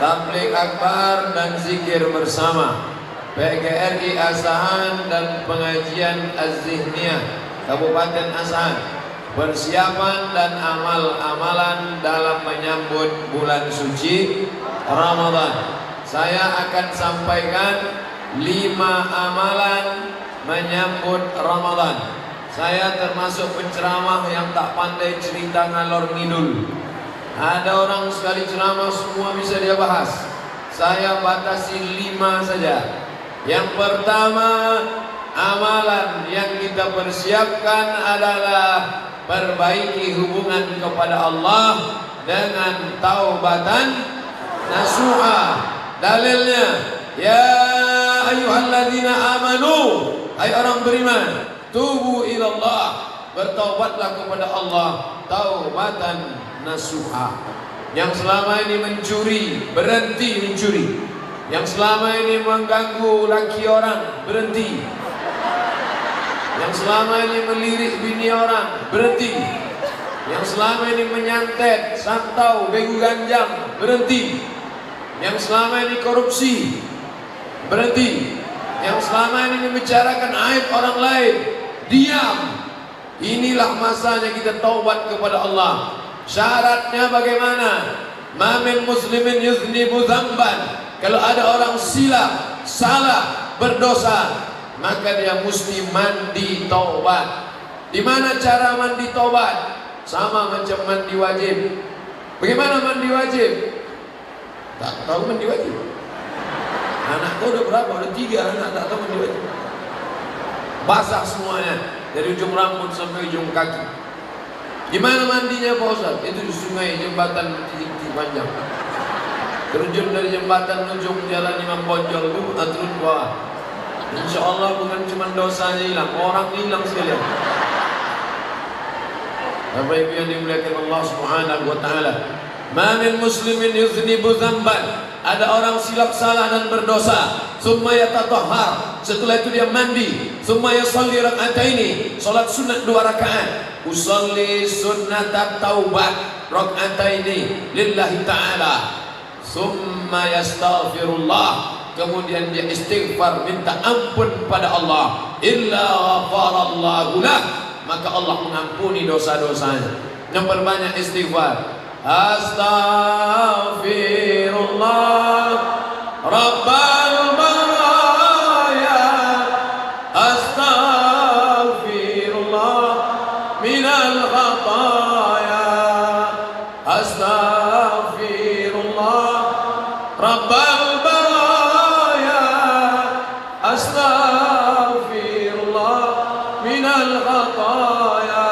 tabligh akbar dan zikir bersama, PGRI Asahan dan pengajian Az-Zihniyah Kabupaten Asahan, persiapan dan amal-amalan dalam menyambut bulan suci Ramadan. Saya akan sampaikan 5 amalan menyambut Ramadan. Saya termasuk penceramah yang tak pandai cerita ngalor ngidul. Ada orang sekali ceramah semua bisa dia bahas. Saya batasi 5 saja. Yang pertama, amalan yang kita persiapkan adalah perbaiki hubungan kepada Allah dengan taubatan nasuha. Dalilnya, ya ayyuhalladzina amanu, hai orang beriman, tubu ilallah, bertaubatlah kepada Allah, taubatan nasuha. Yang selama ini mencuri, berhenti mencuri. Yang selama ini mengganggu laki orang, berhenti. Yang selama ini melirik bini orang, berhenti. Yang selama ini menyantet, santau, begu ganjang, berhenti. Yang selama ini korupsi, berhenti. Yang selama ini membicarakan aib orang lain, diam. Inilah masanya kita taubat kepada Allah. Syaratnya bagaimana? Ma min muslimin yuznibu dzamban. Kalau ada orang silap, salah, berdosa, maka dia mesti mandi taubat. Di mana cara mandi taubat? Sama macam mandi wajib. Bagaimana mandi wajib? Tak tahu mandi wajib. Anakku udah berapa? Udah 3 anak tak tahu mandi wajib. Basah semuanya dari ujung rambut sampai ujung kaki. Di mana mandinya Pak Ustaz? Itu di sungai jembatan titik panjang. Terjun dari jembatan ujung jalan Imam Bonjol itu turun bawah. Insya Allah bukan cuma dosanya hilang, orang hilang sekalian. Bapak Ibu yang dimuliakan Allah Subhanahu wa taala. Ma min muslimin yuznibu dzamban. Ada orang silap salah dan berdosa, summa yatatahhar, setelah itu dia mandi, summa yusalli rak'ataini, salat sunat 2 rakaat. Usalli sunnatat taubat rak'ataini lillahi ta'ala. Summa yastaghfirullah, kemudian dia istighfar, minta ampun pada Allah. Illa ghafarallahu lah, maka Allah mengampuni dosa-dosanya. Yang perbanyak istighfar. Astaghfirullah Rabbal baraya, astaghfirullah minal khataya, astaghfirullah Rabbal baraya, astaghfirullah minal khataya.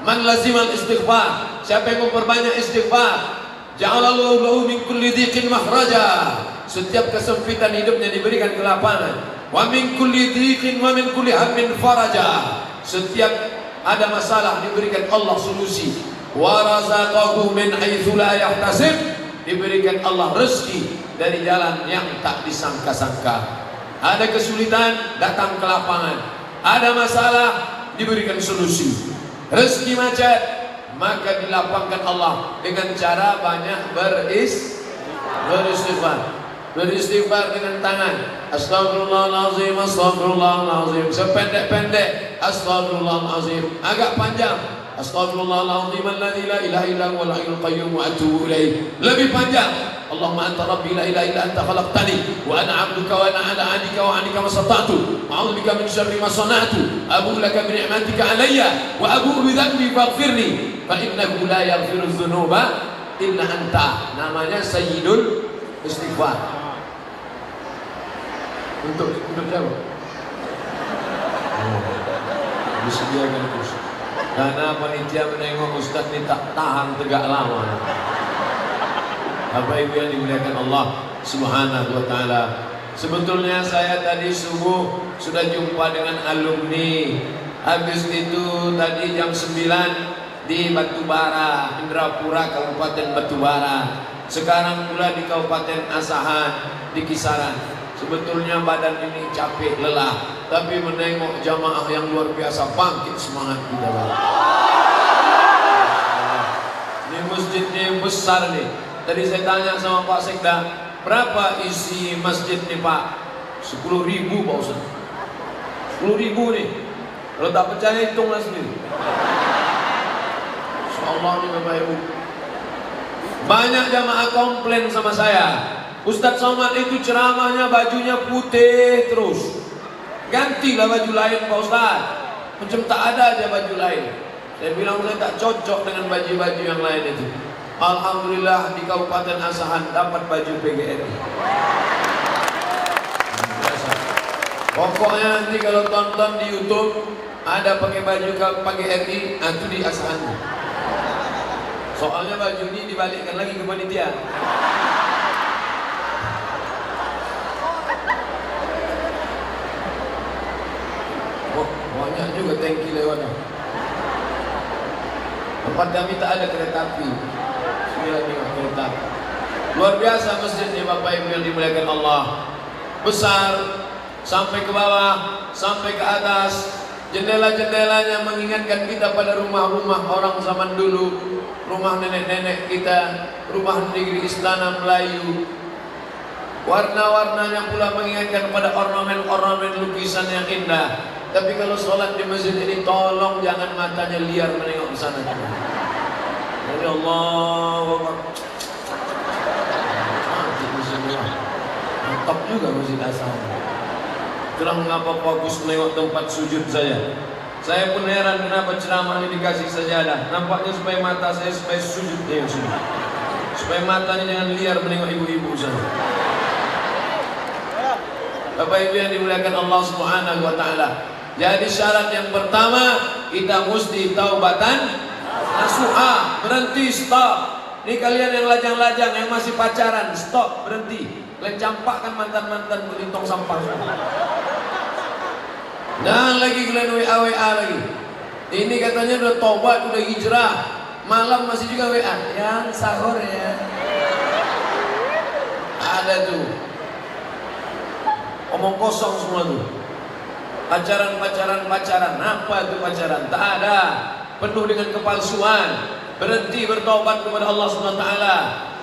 Man lazimal istighfar, siapa yang memperbanyak istighfar, ja'alallahu lahu min kulli dhiqin makhraja, setiap kesempitan hidupnya diberikan kelapangan. Wa min kulli dhiqin wa min kulli hammin faraja, setiap ada masalah diberikan Allah solusi. Wa razaqahu min haitsu la yahtasib, diberikan Allah rezeki dari jalan yang tak disangka-sangka. Ada kesulitan, datang kelapangan. Ada masalah, diberikan solusi. Rezeki macet, maka dilapangkan Allah dengan cara banyak beristighfar. Beristighfar dengan tangan, astagfirullahalazim, astagfirullahalazim, sependek-pendek astagfirullahalazim, agak panjang astagfirullahalazim alladzi la ilaha illa huwal hayyul qayyum wa atubu ilaih, lebih panjang Allahumma anta rabbi la ilaha illa anta khalaqtani wa ana 'abduka wa ana 'ala 'ahdika wa 'adika ma stata'tu a'udzu bika min syarri ma sana'tu abu'u laka bi ni'matika 'alayya wa abu'u bi dhanbi faghfirli fa innahu la yaghfiru dzunuba illa anta. Namanya sayyidul istighfar. Untuk siapa? Disediakan kursi. Karena panitia menengok Ustaz ini tak tahan tegak lama. Bapak Ibu yang dimuliakan Allah Subhanahu wa taala. Sebetulnya saya tadi subuh sudah jumpa dengan alumni. Habis itu tadi jam 9 di Batubara, Indrapura, Kabupaten Batubara. Sekarang pula di Kabupaten Asahan, di Kisaran. Sebetulnya badan ini capek, lelah, tapi menengok jamaah yang luar biasa, bangkit semangat kita. Ini masjidnya yang besar nih. Tadi saya tanya sama Pak Sekda, berapa isi masjid nih Pak? 10.000 Pak Ustaz. 10.000 nih. Kalau tak percaya hitunglah sendiri. Insyaallah nih Bapak Ibu. Banyak jamaah komplain sama saya, Ustadz Somad itu ceramahnya bajunya putih terus. Gantilah baju lain Pak Ustadz. Macam tak ada aja baju lain. Saya bilang saya tak cocok dengan baju-baju yang lain itu. Alhamdulillah di Kabupaten Asahan dapat baju PGRI. Pokoknya nanti kalau tonton di YouTube ada pakai baju PGRI, itu di Asahan. Soalnya baju ini dibalikkan lagi ke panitia. Oh, banyak juga tangki lewatnya. Tempat kami tak ada kereta api. Kereta. Luar biasa masjidnya Bapak Ibu yang dimuliakan Allah. Besar, sampai ke bawah, sampai ke atas. Jendela-jendelanya mengingatkan kita pada rumah-rumah orang zaman dulu, rumah nenek-nenek kita, rumah negeri istana Melayu. Warna-warnanya pula mengingatkan pada ornamen-ornamen lukisan yang indah. Tapi kalau sholat di masjid ini, tolong jangan matanya liar menengok ke sana. Ya Allah, mantap juga masjid Asahan. Itulah mengapa fokus menengok tempat sujud saya. Saya pun heran kenapa ceramah ini dikasih sajadah. Nampaknya supaya mata saya supaya sujud dia sini. Supaya matanya jangan liar menengok ibu-ibu sana. Bapak Ibu yang dimuliakan Allah Subhanahu wa taala. Jadi syarat yang pertama, kita mesti taubatan nasuha, berhenti, stop. Ini kalian yang lajang-lajang, yang masih pacaran, stop, berhenti. Kalian campakkan mantan-mantan ke tong sampah. Dan lagi kalian WA lagi. Ini katanya udah tobat, udah hijrah. Malam masih juga WA. Yang sahur ya. Ada tuh. Omong kosong semua tuh. Pacaran. Apa itu pacaran? Tak ada. Penuh dengan kepalsuan. Berhenti bertobat kepada Allah SWT.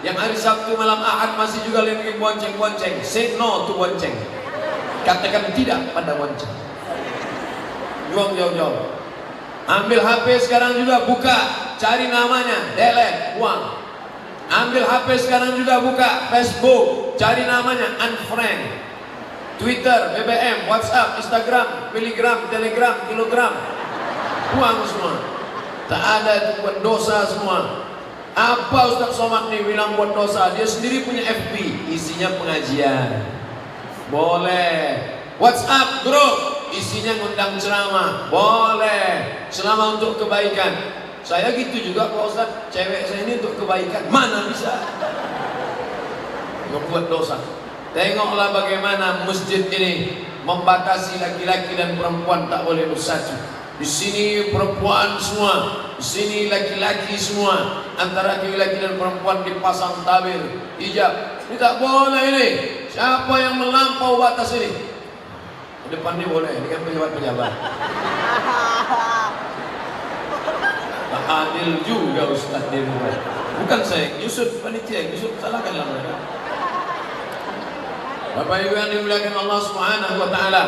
Yang hari Sabtu malam Ahad masih juga lagi bonceng-bonceng. Say no to bonceng. Katakan tidak pada bonceng. Buang jauh-jauh. Ambil HP sekarang juga, buka, cari namanya, delete, buang. Ambil HP sekarang juga, buka Facebook, cari namanya, unfriend. Twitter, BBM, WhatsApp, Instagram, miligram, telegram, kilogram, buang semua. Tak ada itu, buat dosa semua. Apa Ustaz Somad nih bilang buat dosa? Dia sendiri punya FB, isinya pengajian. Boleh. WhatsApp grup, isinya ngundang ceramah, boleh, selama untuk kebaikan. Saya gitu juga Pak Ustaz, cewek saya ini untuk kebaikan, mana bisa membuat dosa. Tengoklah bagaimana masjid ini membatasi laki-laki dan perempuan tak boleh bersatu. Di sini perempuan semua, di sini laki-laki semua. Antara laki-laki dan perempuan dipasang tabir, hijab. Ini tak boleh ini. Siapa yang melampau batas ini? Depan ini boleh, ini kan pejabat-pejabat. Tak adil juga Ustaz dia. Bukan saya, Yusuf panitia, Yusuf salahkanlah mereka. Bapak Ibu yang dimuliakan Allah Subhanahu wa taala.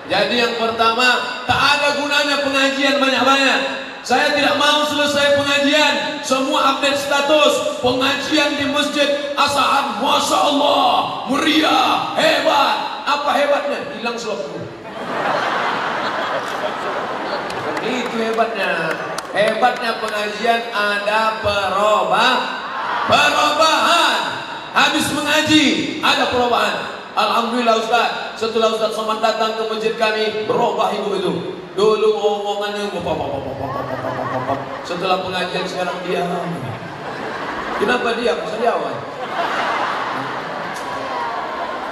Jadi yang pertama, tak ada gunanya pengajian banyak-banyak. Saya tidak mau selesai pengajian semua update status pengajian di Masjid Asahan. Masya Allah, meriah, hebat. Apa hebatnya? Hilang slot. Itu hebatnya. Hebatnya pengajian ada perubahan. Habis mengaji ada perubahan. Alhamdulillah Ustaz, setelah Ustaz Somad datang ke masjid kami, berubah ibu itu. Dulu omongannya setelah pengajian sekarang diam. Kenapa diam? Sariawan.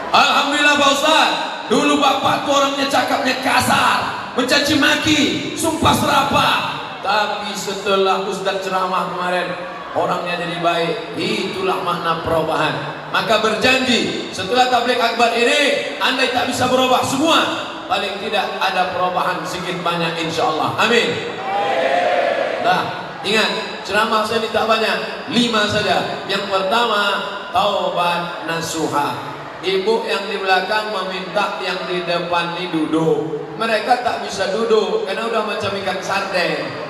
Alhamdulillah Pak Ustaz, dulu bapak tuh orangnya cakapnya kasar, mencaci maki, sumpah serapah. Tapi setelah Ustaz ceramah kemarin, orangnya jadi baik. Itulah makna perubahan. Maka berjanji setelah tabligh akbar ini, andai tak bisa berubah semua, paling tidak ada perubahan sedikit banyak insya Allah. Amin. Nah, Ingat, ceramah saya tidak banyak, 5 saja. Yang pertama, taubat nasuha. Ibu yang di belakang meminta yang di depan ini duduk. Mereka tak bisa duduk karena udah macam ikan sarden.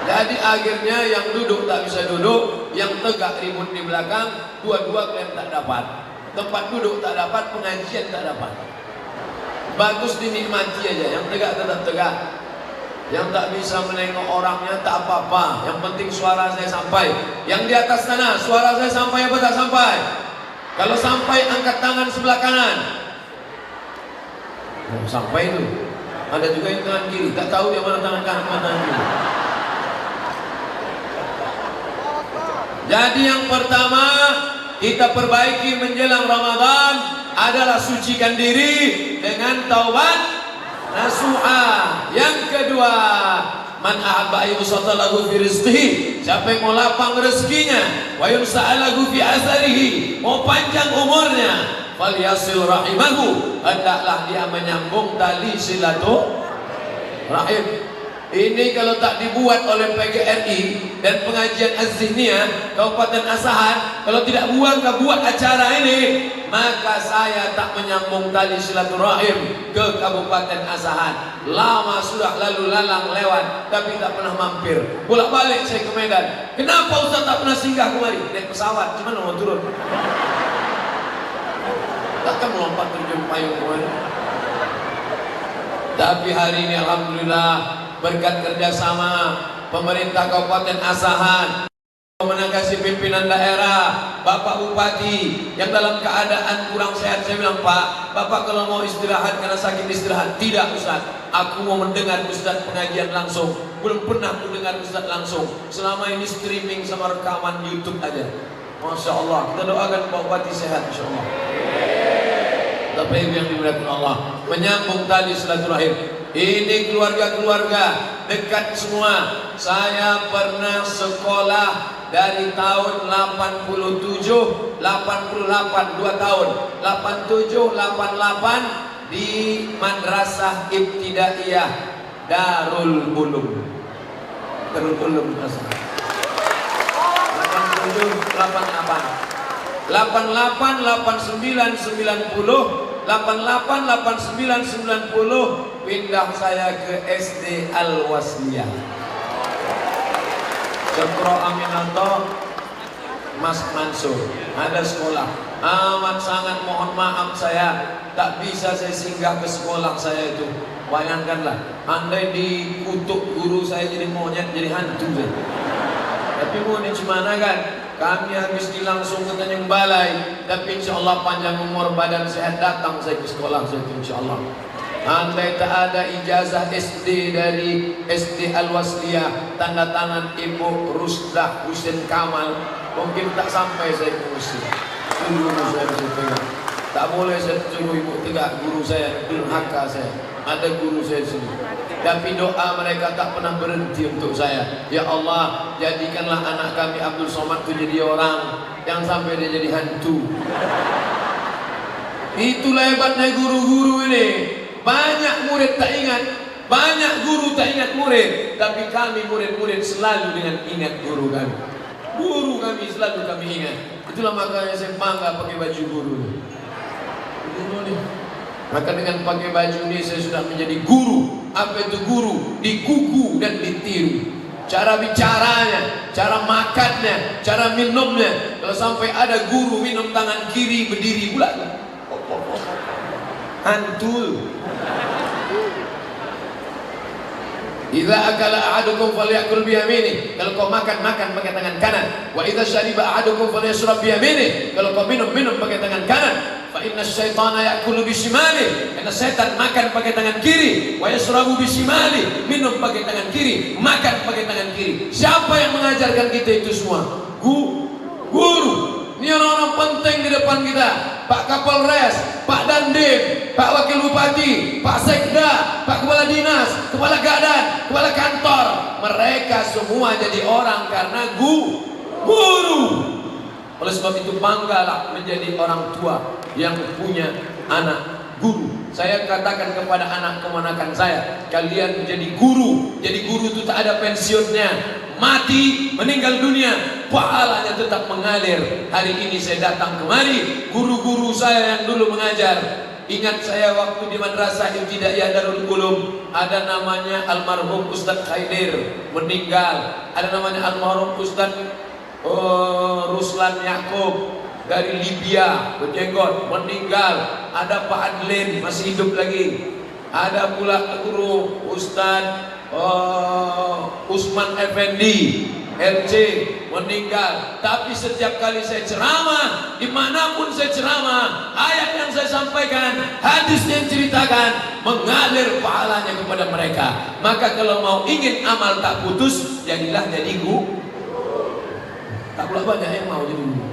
Jadi akhirnya yang duduk tak bisa duduk, yang tegak ribut di belakang, dua-dua kalian tak dapat. Tempat duduk tak dapat, pengajian tak dapat. Bagus dinikmati aja, yang tegak tetap tegak. Yang tak bisa menengok orangnya tak apa-apa, yang penting suara saya sampai. Yang di atas sana, suara saya sampai apa tak sampai? Kalau sampai, angkat tangan sebelah kanan. Oh, sampai itu. Ada juga yang tangan kiri, tak tahu yang mana tangan kanan, mana tangan kiri. Jadi yang pertama kita perbaiki menjelang Ramadan adalah sucikan diri dengan taubat nasuha. Yang kedua, man ahabba yusata lahu fi rizqihi, siapa yang mau lapang rezekinya, wa yunsa'a lahu fi atharihi, mau panjang umurnya, falyasil rahimahu, hendaklah dia menyambung tali silaturahim. Ini kalau tak dibuat oleh PGRI dan pengajian Az-Zihniyah Kabupaten Asahan, kalau tidak buat acara ini, maka saya tak menyambung tali silaturahim ke Kabupaten Asahan. Lama sudah lalu lalang lewat, tapi tak pernah mampir. Bolak-balik saya ke Medan. Kenapa Ustaz tak pernah singgah kemari? Naik pesawat, gimana mau turun? Takkan melompat terjun payung kemari. Tapi hari ini alhamdulillah, berkat kerjasama pemerintah Kabupaten Asahan, menanggapi pimpinan daerah, Bapak Bupati yang dalam keadaan kurang sehat, saya bilang, Pak, Bapak kalau mau istirahat karena sakit istirahat. Tidak Ustaz, aku mau mendengar Ustaz pengajian langsung. Belum pernah aku dengar Ustaz langsung. Selama ini streaming sama rekaman YouTube aja. Masya Allah, kita doakan Pak Bupati sehat Insya Allah. Tapi yang dimuliakan Allah, menyambung tali silaturahim. Ini keluarga-keluarga dekat semua. Saya pernah sekolah dari tahun 87, 88, 2 tahun, 87, 88 di Madrasah Ibtidaiyah Darul Ulum. Darul Ulum 87, 88. 88, 89, 90, 88, 89, 90 pindah saya ke SD Al-Wasliyah. Cokro Aminato, Mas Mansur, ada sekolah. Amat sangat mohon maaf saya tak bisa saya singgah ke sekolah saya itu. Bayangkanlah, andai dikutuk guru saya jadi monyet, jadi hantu saya. Tapi mau ini gimana kan? Kami habis langsung ke Tanjung Balai, tapi insya Allah panjang umur badan sehat datang saya ke sekolah saya insya Allah. Andai tak ada ijazah SD dari SD Al-Wasliyah, tanda tangan Ibu Rusdah Husin Kamal, mungkin tak sampai saya ke Mesir. Guru saya bisa pegang. Tak boleh saya suruh ibu tegak, guru saya durhaka saya. Ada guru saya di sini. Tapi doa mereka tak pernah berhenti untuk saya. Ya Allah, jadikanlah anak kami Abdul Somad itu jadi orang, yang sampai dia jadi hantu. Itulah hebatnya guru-guru ini. Banyak murid tak ingat, banyak guru tak ingat murid, tapi kami murid-murid selalu dengan ingat guru kami. Guru kami selalu kami ingat. Itulah makanya saya bangga pakai baju guru. Guru nih. Maka dengan pakai baju ini saya sudah menjadi guru. Apa itu guru? Digugu dan ditiru. Cara bicaranya, cara makannya, cara minumnya. Kalau sampai ada guru minum tangan kiri berdiri pula, hantul. Idza akala ahadukum falyakul biyamini. Kalau kau makan pakai tangan kanan. Wa idza syariba ahadukum falyashrab biyamini. Kalau kau minum pakai tangan kanan. Fa inna syaitana ya'kulu bisimali. Karena setan makan pakai tangan kiri. Wa yashrabu bisimali. Minum pakai tangan kiri, makan pakai tangan kiri. Siapa yang mengajarkan kita itu semua? Guru. Ini orang-orang penting di depan kita. Pak Kapolres, Pak Dandim, Pak Wakil Bupati, Pak Sekda, Pak Kepala Dinas, Kepala Gadan, Kepala Kantor. Mereka semua jadi orang karena guru. Oleh sebab itu banggalah menjadi orang tua yang punya anak guru. Saya katakan kepada anak kemanakan saya, kalian jadi guru. Jadi guru itu tak ada pensiunnya. mati, meninggal dunia, pahalanya tetap mengalir. Hari ini saya datang kemari, guru-guru saya yang dulu mengajar. Ingat saya waktu di Madrasah Ibtidaiyah Darul Ulum, ada namanya almarhum Ustadz Khaidir meninggal, ada namanya almarhum Ustadz Ruslan Yakub dari Libya berjenggot meninggal, ada Pak Adlin masih hidup lagi, ada pula guru Ustadz Usman Effendi LC meninggal. Tapi setiap kali saya ceramah, dimanapun saya ceramah, ayat yang saya sampaikan, hadis yang ceritakan, mengalir pahalanya kepada mereka. Maka kalau mau ingin amal tak putus, jadilah jadi guru. Tak pula banyak yang mau jadi guru.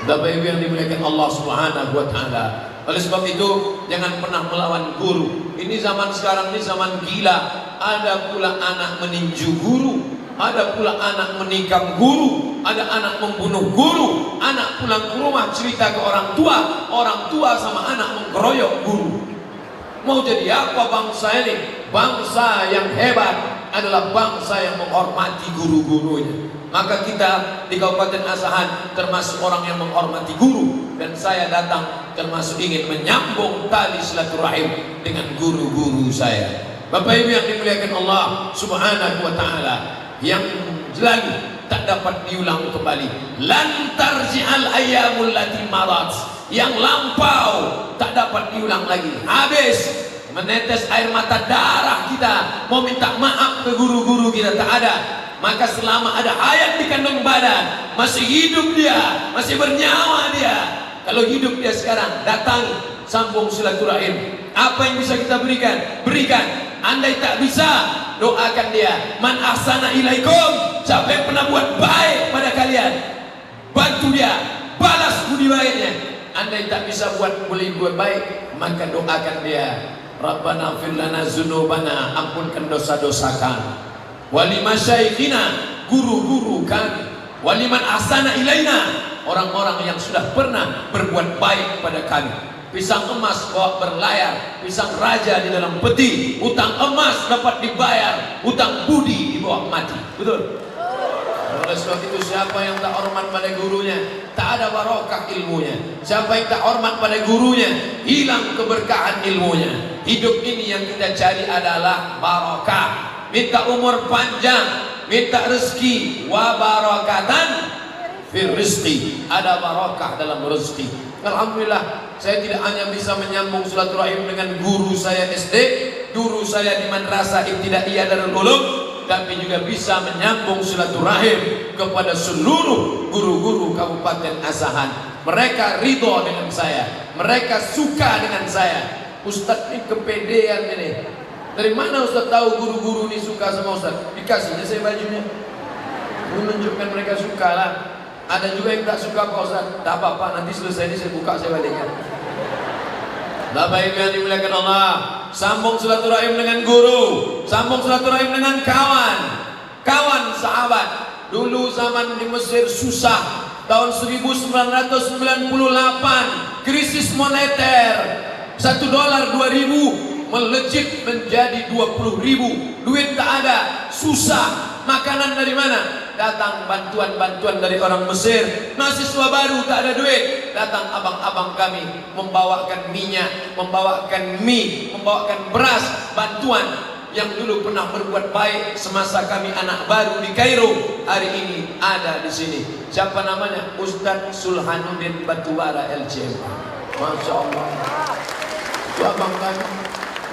Bapak Ibu yang dimuliakan Allah Subhanahu wa taala. Oleh sebab itu jangan pernah melawan guru. Ini zaman sekarang ini zaman gila. Ada pula anak meninju guru, ada pula anak menikam guru, ada anak membunuh guru, anak pulang ke rumah cerita ke orang tua sama anak mengkeroyok guru. Mau jadi apa bangsa ini? Bangsa yang hebat adalah bangsa yang menghormati guru-gurunya. Maka kita di Kabupaten Asahan termasuk orang yang menghormati guru, dan saya datang termasuk ingin menyambung tali silaturahim dengan guru-guru saya. Bapak Ibu yang dimuliakan Allah Subhanahu wa taala, yang lalu tak dapat diulang kembali. Lan tarji'al ayyamul lati marat, yang lampau tak dapat diulang lagi. Habis menetes air mata darah kita mau minta maaf ke guru-guru kita, tak ada. Maka selama ada hayat di kandung badan, masih hidup dia, masih bernyawa dia, kalau hidup dia sekarang, datangi, sambung silaturahim. Apa yang bisa kita berikan? Berikan. Andai tak bisa, doakan dia. Man ahsana ilaikum, siapa yang pernah buat baik pada kalian, bantu dia, balas budi baiknya. Andai tak bisa boleh buat baik, maka doakan dia. Rabbana fir lana dzunubana, ampunkan dosa-dosa kami. Wali masyaikhina, guru-guru kami. Waliman ahsana ilaina, orang-orang yang sudah pernah berbuat baik pada kami. Pisang emas bawa berlayar, pisang raja di dalam peti. Utang emas dapat dibayar, utang budi dibawa mati. Betul? Oleh sebab itu siapa yang tak hormat pada gurunya, tak ada barokah ilmunya. Siapa yang tak hormat pada gurunya, hilang keberkahan ilmunya. Hidup ini yang kita cari adalah barokah. Minta umur panjang, minta rezeki, wa barakatan fir rizqi, ada barokah dalam rezeki. Alhamdulillah, saya tidak hanya bisa menyambung silaturahim dengan guru saya SD, guru saya di Madrasah Ibtidaiyah Darul Ulum, tapi juga bisa menyambung silaturahim kepada seluruh guru-guru Kabupaten Asahan. Mereka ridho dengan saya, mereka suka dengan saya. Ustadz ini kepedean ini. Dari mana Ustadz tahu guru-guru ini suka sama Ustadz? Dikasihnya saya bajunya, menunjukkan mereka suka lah. Ada juga yang tak suka Pak Ustaz. Tak apa-apa, nanti selesai ini saya buka, saya balikkan. Bapak Ibu yang dimuliakan Allah, sambung silaturahim dengan guru, sambung silaturahim dengan kawan, kawan sahabat. Dulu zaman di Mesir susah, tahun 1998 krisis moneter, $1 2.000 melejit menjadi 20.000, duit tak ada, susah. Makanan dari mana? Datang bantuan-bantuan dari orang Mesir. Mahasiswa baru tak ada duit, datang abang-abang kami membawakan minyak, membawakan mie, membawakan beras, bantuan. Yang dulu pernah berbuat baik semasa kami anak baru di Kairo, hari ini ada di sini. Siapa namanya? Ustadz Sulhanuddin Batubara LCM. Masya Allah. Itu abang kami.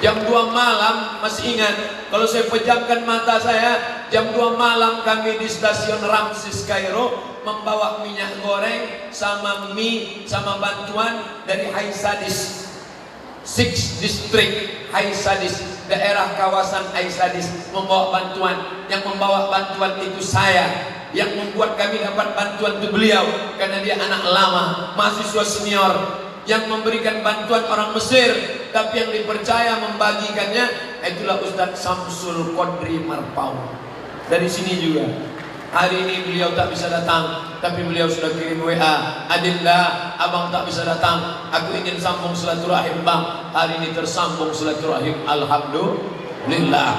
Jam 2 malam, masih ingat, kalau saya pejamkan mata saya, jam 2 malam kami di stasiun Ramses Kairo membawa minyak goreng sama mie sama bantuan dari Hai Sadis 6 District, Hai Sadis, daerah kawasan Hai Sadis membawa bantuan. Yang membawa bantuan itu saya. Yang membuat kami dapat bantuan itu beliau, karena dia anak lama, mahasiswa senior. Yang memberikan bantuan orang Mesir, tapi yang dipercaya membagikannya itulah Ustadz Samsul Qadri Marpau. Dari sini juga. Hari ini beliau tak bisa datang, tapi beliau sudah kirim WA, Adinda, abang tak bisa datang, aku ingin sambung silaturahim bang. Hari ini tersambung silaturahim, alhamdulillah.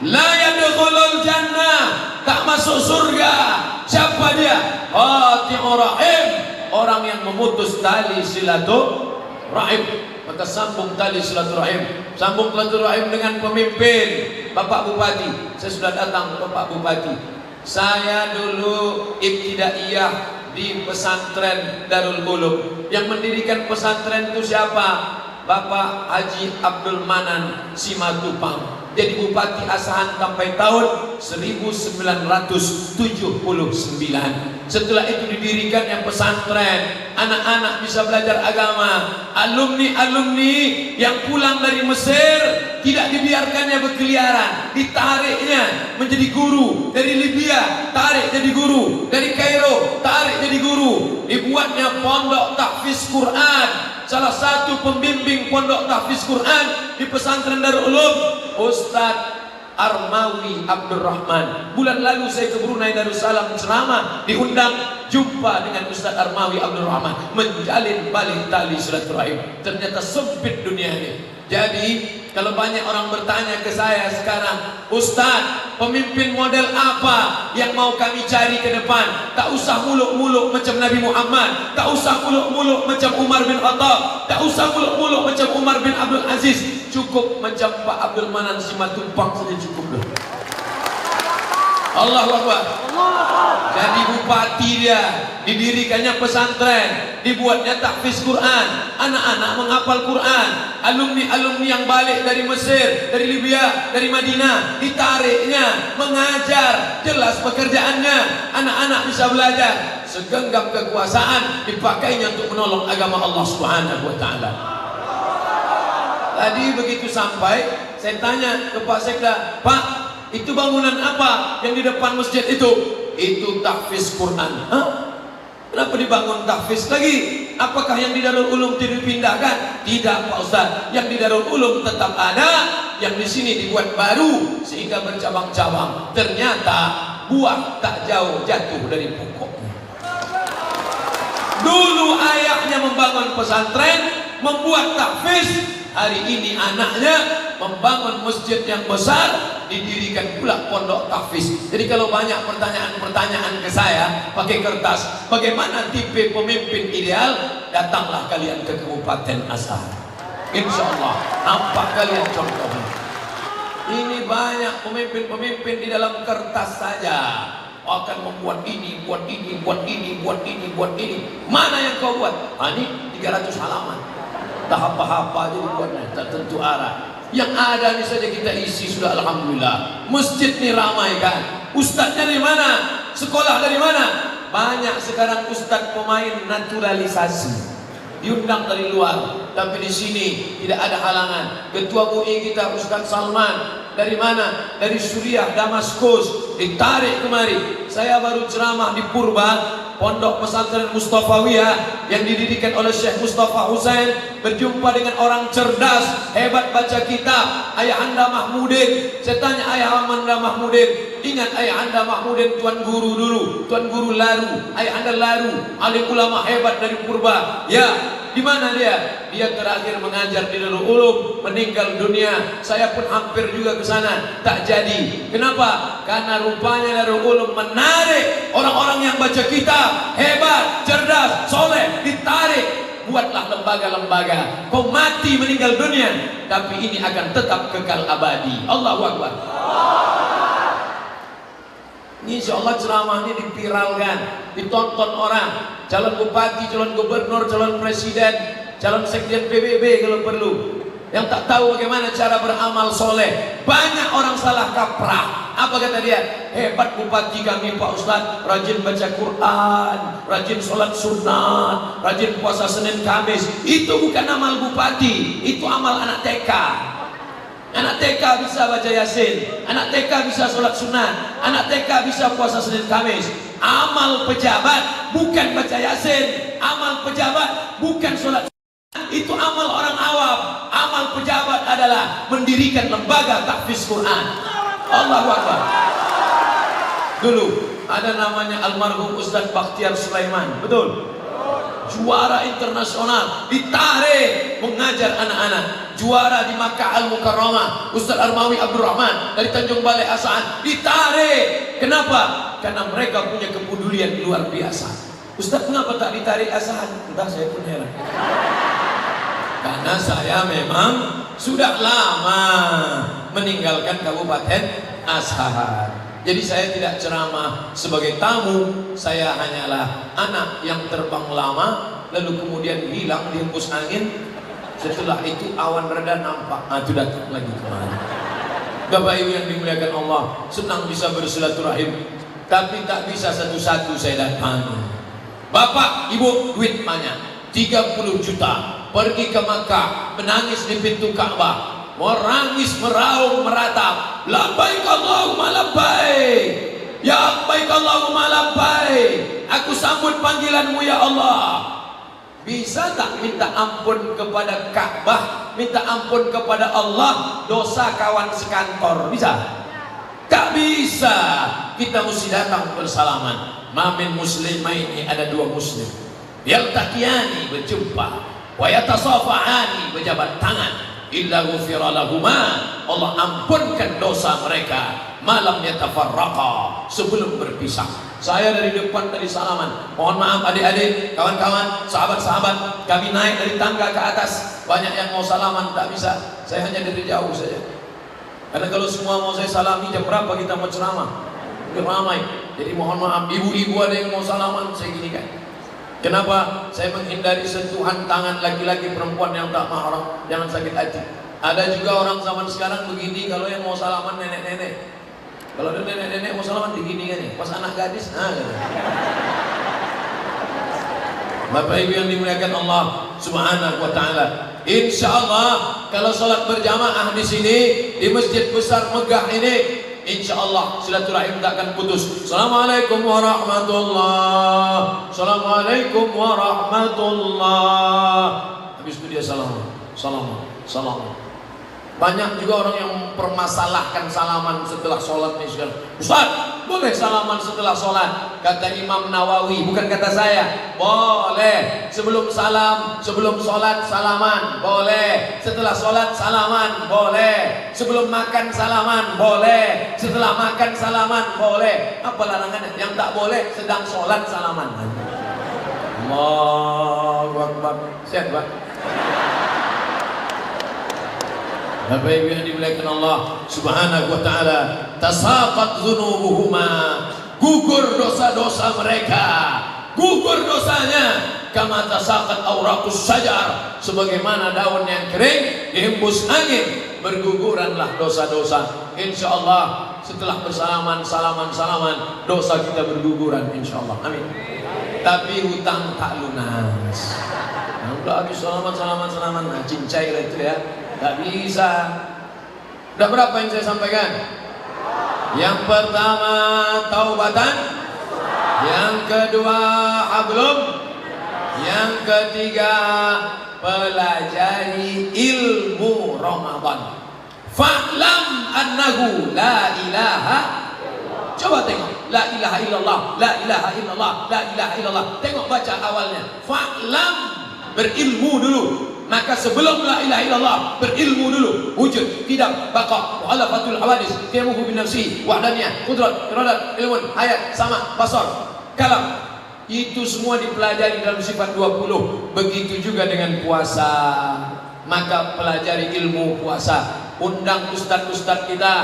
La yadkhulul jannah, tak masuk surga. Siapa dia? Qati'ur rahim, orang yang memutus tali silaturahim. Maka sambung tali silaturahim, sambung silaturahim dengan pemimpin. Bapak Bupati, saya sudah datang Bapak Bupati. Saya dulu ibtidaiyah di pesantren Darul Ulum. Yang mendirikan pesantren itu siapa? Bapak Haji Abdul Manan Simatupang. Jadi Bupati Asahan sampai tahun 1979. Setelah itu didirikan yang pesantren, anak-anak bisa belajar agama. Alumni-alumni yang pulang dari Mesir tidak dibiarkannya berkeliaran, ditariknya menjadi guru. Dari Libya tarik jadi guru, dari Kairo tarik jadi guru. Dibuatnya pondok tahfiz Quran. Salah satu pembimbing pondok tahfiz Quran di pesantren Darul Ulum, Ustadz Armawi Abdurrahman. Bulan lalu saya ke Brunei Darussalam ceramah, diundang jumpa dengan Ustadz Armawi Abdurrahman, menjalin balik tali silaturahim. Ternyata sempit dunia ini. Jadi kalau banyak orang bertanya ke saya sekarang, Ustadz, pemimpin model apa yang mau kami cari ke depan? Tak usah muluk-muluk macam Nabi Muhammad, tak usah muluk-muluk macam Umar bin Khattab, tak usah muluk-muluk macam Umar bin Abdul Aziz. Cukup macam Pak Abdul Manan Simatupang saja cukup dah. Allahu Akbar. Jadi bupati dia, didirikannya pesantren, dibuatnya tahfiz Quran, anak-anak menghafal Quran. Alumni-alumni yang balik dari Mesir, dari Libya, dari Madinah, ditariknya mengajar. Jelas pekerjaannya, anak-anak bisa belajar. Segenggam kekuasaan dipakainya untuk menolong agama Allah Subhanahu wa taala. Tadi begitu sampai, saya tanya ke Pak Sekda, Pak, itu bangunan apa yang di depan masjid itu? Itu tahfiz Quran. Hah? Kenapa dibangun tahfiz lagi? Apakah yang di Darul Ulum tidak dipindahkan? Tidak Pak Ustaz, yang di Darul Ulum tetap ada, yang di sini dibuat baru sehingga bercabang-cabang. Ternyata buah tak jauh jatuh dari pokoknya. Dulu ayahnya membangun pesantren, membuat tahfiz. Hari ini anaknya membangun masjid yang besar, didirikan pula pondok tahfiz. Jadi kalau banyak pertanyaan-pertanyaan ke saya pakai kertas, bagaimana tipe pemimpin ideal? Datanglah kalian ke Kabupaten Asahan. Insya Allah nampak kalian contohnya. Ini banyak pemimpin-pemimpin di dalam kertas saja akan membuat ini, buat ini, buat ini, buat ini, buat ini. Mana yang kau buat? Ini 300 halaman. Tak apa-apa aja dibuatnya, tak tentu arah. Yang ada ini saja kita isi sudah alhamdulillah. Masjid ini ramai kan. Ustadznya dari mana? Sekolah dari mana? Banyak sekarang ustadz pemain naturalisasi. Diundang dari luar, tapi di sini tidak ada halangan. Ketua MUI kita Ustadz Salman dari mana? Dari Suriah, Damaskus, ditarik kemari. Saya baru ceramah di Purba, pondok pesantren Mustafawiyah yang didirikan oleh Syekh Mustafa Husain, berjumpa dengan orang cerdas, hebat baca kitab, Ayahanda Mahmudin. Saya tanya Ayahanda Mahmudin, ingat Ayahanda Mahmudin tuan guru dulu, tuan guru Laru, Ayahanda Laru, alim ulama hebat dari Purba. Ya, di mana dia? Dia terakhir mengajar di Darul Ulum, meninggal dunia. Saya pun hampir juga ke sana, tak jadi. Kenapa? Karena rupanya Darul Ulum menarik orang-orang yang baca kitab, hebat, cerdas, soleh, ditarik. Buatlah lembaga-lembaga. Kau mati meninggal dunia, tapi ini akan tetap kekal abadi. Allahu Akbar. Insya Allah ceramah ini dipiralkan, ditonton orang. Calon bupati, calon gubernur, calon presiden, calon sekjen PBB kalau perlu. Yang tak tahu bagaimana cara beramal soleh. Banyak orang salah kaprah. Apa kata dia? Hebat bupati kami Pak Ustadz, rajin baca Quran, rajin sholat sunat, rajin puasa Senin Kamis. Itu bukan amal bupati, itu amal anak TK. Anak TK bisa baca Yasin, anak TK bisa sholat sunat, anak TK bisa puasa Senin Kamis. Amal pejabat bukan baca Yasin, amal pejabat bukan sholat sunat. Itu amal orang awam. Amal pejabat adalah mendirikan lembaga tahfiz Quran. Allahu Akbar. Dulu ada namanya almarhum Ustadz Bakhtiar Sulaiman, betul? juara internasional, ditarik mengajar anak-anak. Juara di Makkah Al-Mukarramah, Ustaz Armawi Abdurrahman dari Tanjung Balai Asahan, ditarik. Kenapa? Karena mereka punya kepedulian luar biasa. Ustaz, kenapa tak ditarik Asahan? Entah, saya pun heran. Karena saya memang sudah lama meninggalkan Kabupaten Asahan. Jadi saya tidak ceramah sebagai tamu, saya hanyalah anak yang terbang lama, lalu kemudian hilang dihembus angin. Setelah itu awan reda nampak, itu datang lagi kemari. Bapak Ibu yang dimuliakan Allah, senang bisa bersilaturahim, tapi tak bisa satu-satu saya datangi. Bapak, Ibu, duit banyak, 30 juta, pergi ke Makkah, menangis di pintu Ka'bah, merangis, meraung, meratap, labbaik Allahumma labbaik, ya labbaik Allahumma labbaik, aku sambut panggilanmu ya Allah. Bisa tak minta ampun kepada Ka'bah, minta ampun kepada Allah, dosa kawan sekantor? Bisa? Tak bisa. Kita mesti datang bersalaman. Mamin muslimaini, ada dua muslim, yaltaqiyani, berjumpa, wa yatasafahani, berjabat tangan, illa ghufira lahuma, Allah ampunkan dosa mereka, malam yatafarraqa, sebelum berpisah. Saya dari depan tadi salaman, mohon maaf adik-adik, kawan-kawan, sahabat-sahabat, kami naik dari tangga ke atas, banyak yang mau salaman, tak bisa, saya hanya dari jauh saja. Karena kalau semua mau saya salami, jam berapa kita mau ceramah? Udah ramai. Jadi mohon maaf, ibu-ibu ada yang mau salaman, saya gini kan. Kenapa? Saya menghindari sentuhan tangan laki-laki perempuan yang tak mahram, jangan sakit hati. Ada juga orang zaman sekarang begini, kalau yang mau salaman nenek-nenek. Kalau ada nenek-nenek mau salaman begini kan ya, pas anak gadis, gitu. Bapak Ibu yang dimuliakan Allah Subhanahu wa taala. Insyaallah kalau salat berjamaah di sini di masjid besar megah ini, insyaallah silaturahim tak akan putus. Assalamualaikum warahmatullahi. Assalamualaikum warahmatullahi. Habis itu dia salam. Banyak juga orang yang mempermasalahkan salaman setelah sholat nih sekarang. Ustaz, boleh salaman setelah sholat? Kata Imam Nawawi, bukan kata saya. Boleh. Sebelum salam, sebelum sholat salaman, boleh. Setelah sholat salaman, boleh. Sebelum makan salaman, boleh. Setelah makan salaman, boleh. Apa larangannya? Yang tak boleh sedang sholat salaman. Allahu Akbar. Siap, Pak? Bapak Ibu yang dimuliakan Allah Subhanahu wa taala, tasaqat dzunubuhuma, gugur dosa-dosa mereka, gugur dosanya, kama tasaqat auraqus syajar, sebagaimana daun yang kering dihembus angin, berguguranlah dosa-dosa. Insyaallah setelah bersalaman salaman dosa kita berguguran insyaallah. Amin. Tapi hutang tak lunas. Nah, udah habis salaman, nah cincai lah itu ya. Tak bisa. Udah berapa yang saya sampaikan? Yang pertama taubatan, yang kedua hablum, yang ketiga pelajari ilmu Ramadan. Fa'lam annahu la ilaha. Coba tengok, la ilaha illallah, la ilaha illallah, la ilaha illallah. Tengok baca awalnya. Fa'lam, berilmu dulu. Maka sebelum la ilaha illallah berilmu dulu, wujud, tidak, baqa, mu'alafatul hawadis, qiyamuhu bin nafsi, wahdaniyah, qudrat, iradat, ilmun, hayat, sama, basar, kalam. Itu semua dipelajari dalam sifat 20. Begitu juga dengan puasa. Maka pelajari ilmu puasa. Undang ustadz-ustadz kita,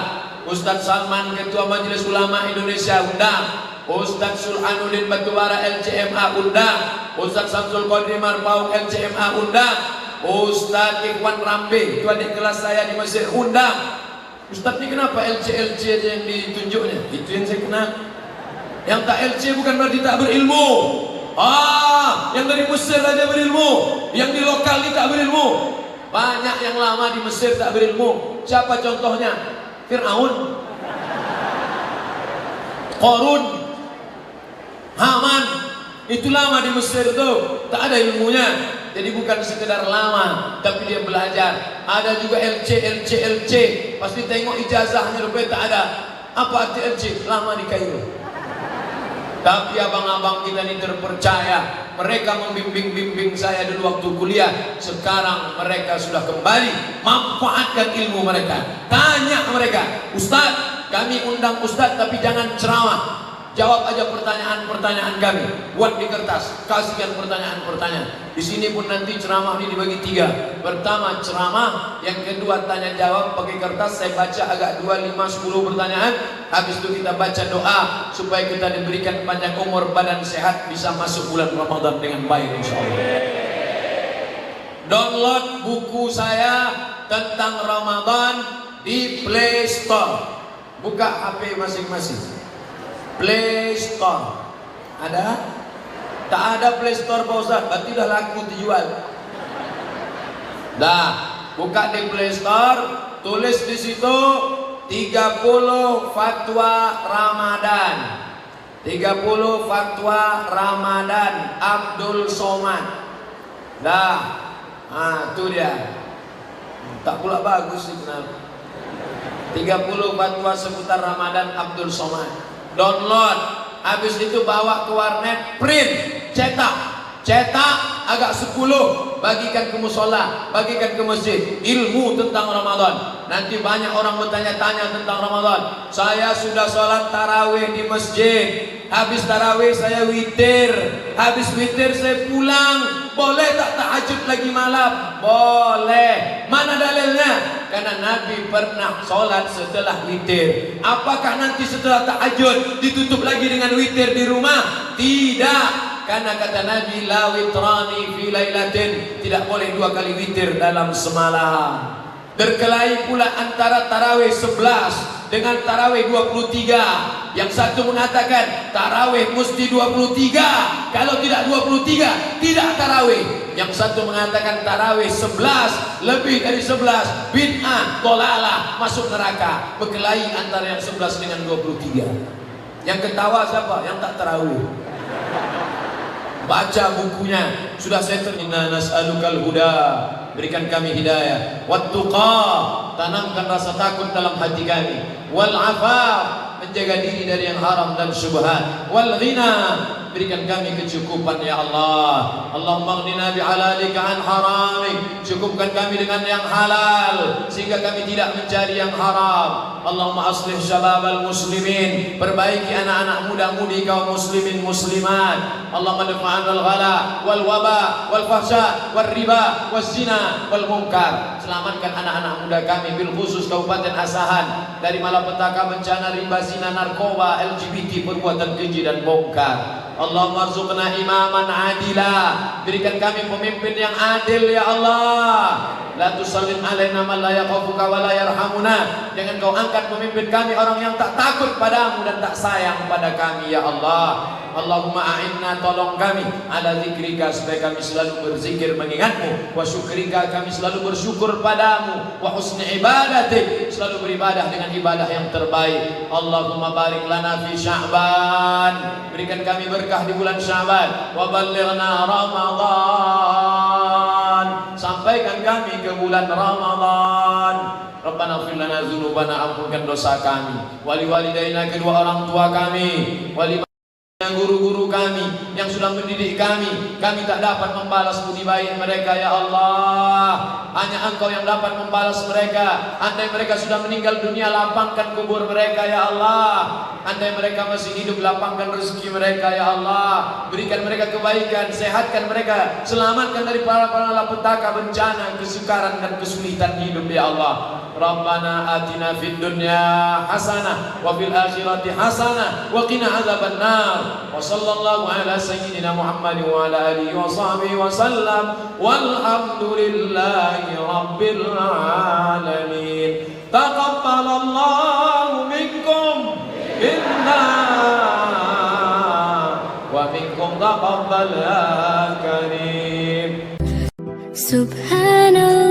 Ustadz Salman Ketua Majelis Ulama Indonesia undang, Ustadz Sulhanuddin Batubara LCMA undang, Ustadz Samsul Qadri Marpaung LCMA undang, Ustadz Ikhwan Rambe, itu adik kelas saya di Mesir undang. Ustadz ini kenapa LC aja yang ditunjuknya? Itu yang saya kenal. Yang tak LC bukan berarti tak berilmu. Yang dari Mesir aja berilmu, yang di lokal ini tak berilmu. Banyak yang lama di Mesir tak berilmu. Siapa contohnya? Fir'aun, Qarun, Haman. Itu lama di Mesir tuh, tak ada ilmunya. Jadi bukan sekedar lama, tapi dia belajar. Ada juga LC. Pasti tengok ijazahnya rupanya tak ada. Apa arti LC? Lama di Kairo. Tapi abang-abang kita ini terpercaya. Mereka membimbing saya dulu waktu kuliah. Sekarang mereka sudah kembali. Manfaatkan ilmu mereka. Tanya mereka, Ustaz, kami undang Ustaz tapi jangan ceramah. Jawab aja pertanyaan-pertanyaan kami. Buat di kertas, kasihkan pertanyaan-pertanyaan. Di sini pun nanti ceramah ini dibagi 3. Pertama ceramah, yang kedua tanya jawab pakai kertas. Saya baca agak 2, 5, 10 pertanyaan. Habis itu kita baca doa supaya kita diberikan panjang umur, badan sehat, bisa masuk bulan Ramadan dengan baik insyaallah. Download buku saya tentang Ramadan di Play Store. Buka HP masing-masing. Play Store ada? Tak ada Play Store Pak Ustaz, berarti dah laku dijual. Dah, buka di Play Store, tulis di situ 30 fatwa Ramadan. 30 fatwa Ramadan Abdul Somad. Dah, itu dia. Tak pula bagus sih kenapa. 30 fatwa seputar Ramadan Abdul Somad. Download, habis itu bawa ke warnet, print, cetak agak 10, bagikan ke musola, bagikan ke masjid. Ilmu tentang Ramadan. Nanti banyak orang bertanya-tanya tentang Ramadan. Saya sudah sholat tarawih di masjid, habis tarawih saya witir, habis witir saya pulang. Boleh tak tahajud lagi malam? Boleh. Mana dalilnya? Karena Nabi pernah sholat setelah witir. Apakah nanti setelah tahajud ditutup lagi dengan witir di rumah? Tidak. Karena kata Nabi, la witrani fi lailatin, tidak boleh 2 kali witir dalam semalam. Berkelahi pula antara tarawih 11 dengan tarawih 23. Yang satu mengatakan tarawih mesti 23, kalau tidak 23 tidak tarawih. Yang satu mengatakan tarawih 11, lebih dari 11 bid'ah, dolalah, masuk neraka. Berkelahi antara yang 11 dengan 23. Yang ketawa siapa? Yang tak tarawih. Baca bukunya, sudah saya inna nas'alukal huda, berikan kami hidayah, wattuqa, tanamkan rasa takut dalam hati kami, wal afaf, menjaga diri dari yang haram dan syubhat, wal ghina, berikan kami kecukupan ya Allah. Allahumma aghnina bihalalika an haramik, cukupkan kami dengan yang halal sehingga kami tidak mencari yang haram. Allahumma aslih syababal muslimin, perbaiki anak-anak muda-mudi kaum muslimin muslimat. Allahumma dafa'anal ghala wal waba wal fahsya wal riba wal zina wal munkar. Selamatkan anak-anak muda kami, bil khusus Kabupaten Asahan, dari malapetaka, bencana, riba, zina, narkoba, LGBT, perbuatan keji dan bongkar. Allahumma arzuqna imaman adila, berikan kami pemimpin yang adil ya Allah. La tusallim alaina man la yakhafuka wa la yarhamuna, jangan kau angkat pemimpin kami orang yang tak takut padamu dan tak sayang pada kami ya Allah. Allahumma a'inna, tolong kami, ala zikrika, supaya kami selalu berzikir mengingatmu, wa syukrika, kami selalu bersyukur padamu, wa husni ibadatik, selalu beribadah dengan ibadah yang terbaik. Allahumma barik lana fi Sya'ban, berikan kami berkah di bulan Sya'ban, wa ballighna Ramadan, sampaikan kami ke bulan Ramadan. Rabbana ighfir lana dzunubana, ampunkan dosa kami, wali walidaina, kedua orang tua kami, wali guru-guru kami yang sudah mendidik kami. Kami tak dapat membalas budi baik mereka ya Allah. Hanya Engkau yang dapat membalas mereka. Andai mereka sudah meninggal dunia, lapangkan kubur mereka ya Allah. Andai mereka masih hidup, lapangkan rezeki mereka ya Allah. Berikan mereka kebaikan, sehatkan mereka, selamatkan dari para malapetaka, bencana, kesukaran dan kesulitan hidup ya Allah. Rabbana atina fid dunya hasanah wa fil akhirati hasanah wa qina adzabannar. Wa sallallahu ala sayyidina Muhammad wa ala alihi wa sahbihi wa sallam. Walhamdulillahi rabbil alamin. Taqabbalallahu minkum inna wa minkum taqabbal ya karim. Subhanallah.